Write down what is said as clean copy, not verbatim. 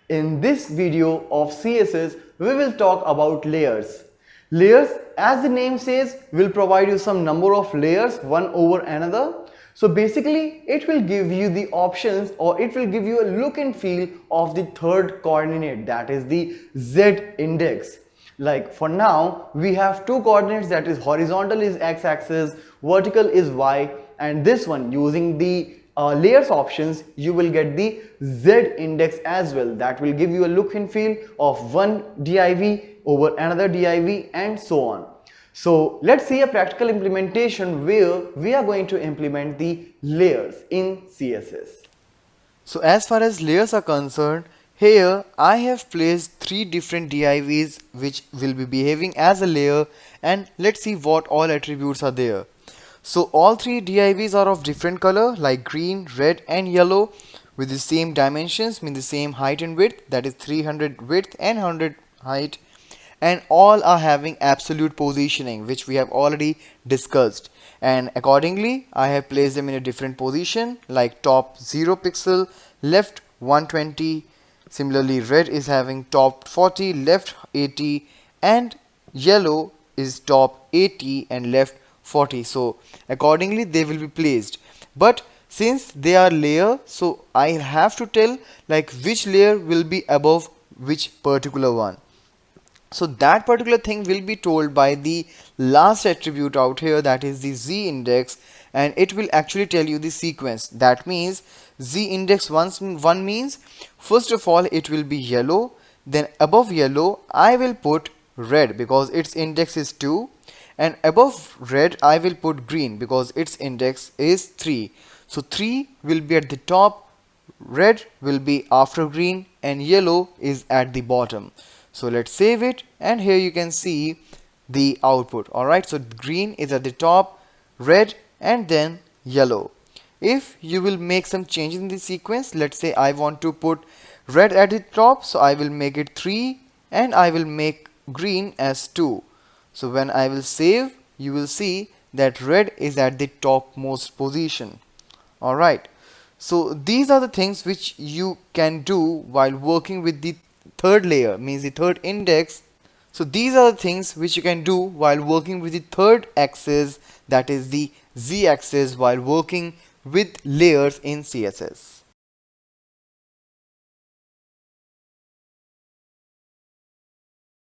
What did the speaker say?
In this video of CSS, we will talk about layers. Layers, as the name says, will provide you some number of layers one over another. So basically, it will give you the options, or it will give you a look and feel of the third coordinate, that is the Z index. Like for now, we have two coordinates, that is horizontal is x-axis, vertical is y, and this one using the layers options, you will get the Z index as well. That will give you a look and feel of one div over another div and so on. So let's see a practical implementation where we are going to implement the layers in CSS. So as far as layers are concerned, here I have placed three different divs which will be behaving as a layer, and let's see what all attributes are there. So all three divs are of different color like green, red and yellow with the same dimensions, mean the same height and width, that is 300 width and 100 height, and all are having absolute positioning which we have already discussed, and accordingly I have placed them in a different position like top 0 pixel, left 120, similarly red is having top 40, left 80, and yellow is top 80 and left 40. So accordingly they will be placed, but since they are layer, so I have to tell like which layer will be above which particular one. So that particular thing will be told by the last attribute out here, that is the Z index, and it will actually tell you the sequence. That means Z index one means first of all it will be yellow, then above yellow I will put red because its index is 2, and above red I will put green because its index is 3. So 3 will be at the top, red will be after green, and yellow is at the bottom. So let's save it, and here you can see the output. Alright, so green is at the top, red and then yellow. If you will make some changes in the sequence, let's say I want to put red at the top, so I will make it 3 and I will make green as 2. So when I will save, you will see that red is at the topmost position. Alright, so these are the things which you can do while working with the third layer, means the third index. So these are the things which you can do while working with the third axis, that is the Z axis, while working with layers in CSS.